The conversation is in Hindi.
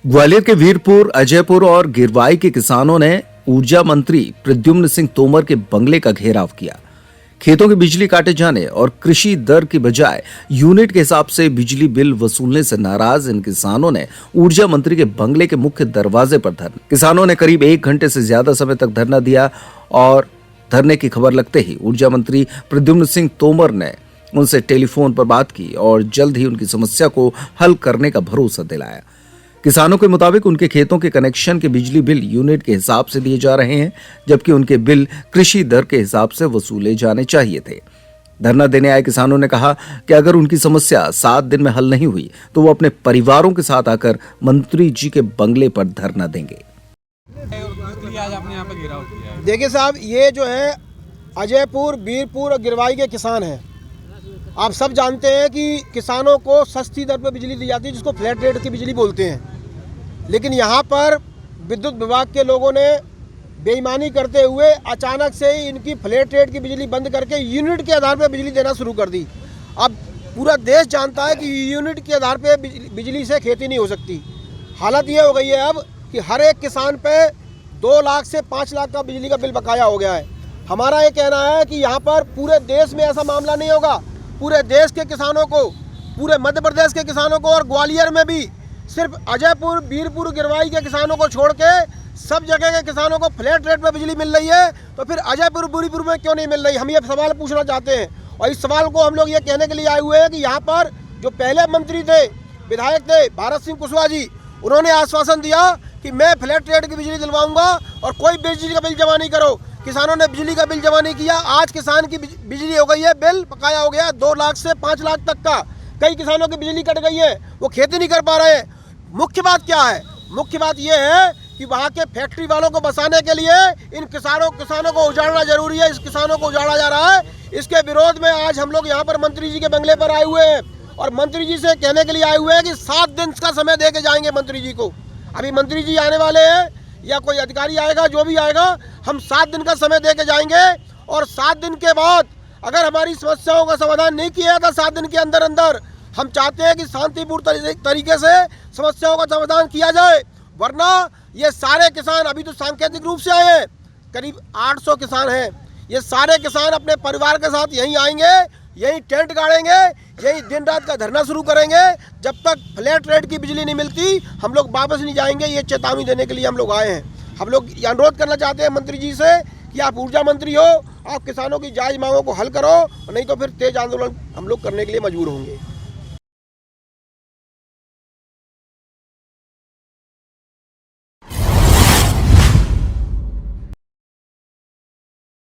ग्वालियर के वीरपुर, अजयपुर और गिरवाई के किसानों ने ऊर्जा मंत्री प्रद्युम्न सिंह तोमर के बंगले का घेराव किया। खेतों की बिजली काटे जाने और कृषि दर की बजाय यूनिट के हिसाब से बिजली बिल वसूलने से नाराज इन किसानों ने ऊर्जा मंत्री के बंगले के मुख्य दरवाजे पर धरना। किसानों ने करीब 1 घंटे से ज्यादा समय तक धरना दिया और धरने की खबर लगते ही ऊर्जा मंत्री प्रद्युम्न सिंह तोमर ने उनसे टेलीफोन पर बात की और जल्द ही उनकी समस्या को हल करने का भरोसा दिलाया। किसानों के मुताबिक उनके खेतों के कनेक्शन के बिजली बिल यूनिट के हिसाब से दिए जा रहे हैं, जबकि उनके बिल कृषि दर के हिसाब से वसूले जाने चाहिए थे। धरना देने आए किसानों ने कहा कि अगर उनकी समस्या 7 दिन में हल नहीं हुई तो वो अपने परिवारों के साथ आकर मंत्री जी के बंगले पर धरना देंगे। देखिए साहब, ये जो है अजयपुर, वीरपुर और गिरवाई के किसान हैं। आप सब जानते हैं कि किसानों को सस्ती दर पर बिजली दी जाती है, जिसको फ्लैट रेट की बिजली बोलते हैं। लेकिन यहाँ पर विद्युत विभाग के लोगों ने बेईमानी करते हुए अचानक से ही इनकी फ्लैट रेट की बिजली बंद करके यूनिट के आधार पर बिजली देना शुरू कर दी। अब पूरा देश जानता है कि यूनिट के आधार पर बिजली से खेती नहीं हो सकती। हालत ये हो गई है अब कि हर एक किसान पे 2 लाख से 5 लाख का बिजली का बिल बकाया हो गया है। हमारा ये कहना है कि यहाँ पर पूरे देश में ऐसा मामला नहीं होगा। पूरे देश के किसानों को, पूरे मध्य प्रदेश के किसानों को और ग्वालियर में भी सिर्फ अजयपुर, वीरपुर, गिरवाई के किसानों को छोड़ के सब जगह के किसानों को फ्लैट रेट पर बिजली मिल रही है, तो फिर अजयपुर, वीरपुर में क्यों नहीं मिल रही? हम ये सवाल पूछना चाहते हैं। और इस सवाल को हम लोग ये कहने के लिए आए हुए हैं कि यहाँ पर जो पहले मंत्री थे, विधायक थे भारत सिंह कुशवाहा जी, उन्होंने आश्वासन दिया कि मैं फ्लैट रेट की बिजली दिलवाऊंगा और कोई बिजली का बिल जमा नहीं करो। किसानों ने बिजली का बिल जमा नहीं किया। आज किसान की बिजली हो गई है, बिल बकाया हो गया 2 लाख से 5 लाख तक का। कई किसानों की बिजली कट गई है, वो खेती नहीं कर पा रहे हैं। मुख्य बात क्या है? मुख्य बात ये है कि वहाँ के फैक्ट्री वालों को बसाने के लिए इन किसानों को उजाड़ना जरूरी है। इस किसानों को उजाड़ा जा रहा है। इसके विरोध में आज हम लोग यहाँ पर मंत्री जी के बंगले पर आए हुए हैं और मंत्री जी से कहने के लिए आए हुए हैं कि 7 दिन का समय दे के जाएंगे मंत्री जी को। अभी मंत्री जी आने वाले हैं या कोई अधिकारी आएगा, जो भी आएगा, हम 7 दिन का समय दे के जाएंगे और 7 दिन के बाद अगर हमारी समस्याओं का समाधान नहीं किया जाता 7 दिन के अंदर अंदर, हम चाहते हैं कि शांतिपूर्ण तरीके से समस्याओं का समाधान किया जाए। वरना ये सारे किसान अभी तो सांकेतिक रूप से आए हैं, करीब 800 किसान हैं। ये सारे किसान अपने परिवार के साथ यहीं आएंगे, यहीं टेंट गाड़ेंगे, यही दिन रात का धरना शुरू करेंगे। जब तक फ्लैट रेट की बिजली नहीं मिलती हम लोग वापस नहीं जाएंगे। ये चेतावनी देने के लिए हम लोग आए हैं। हम लोग ये अनुरोध करना चाहते हैं मंत्री जी से कि आप ऊर्जा मंत्री हो, आप किसानों की जायज़ मांगों को हल करो, नहीं तो फिर तेज आंदोलन हम लोग करने के लिए मजबूर होंगे।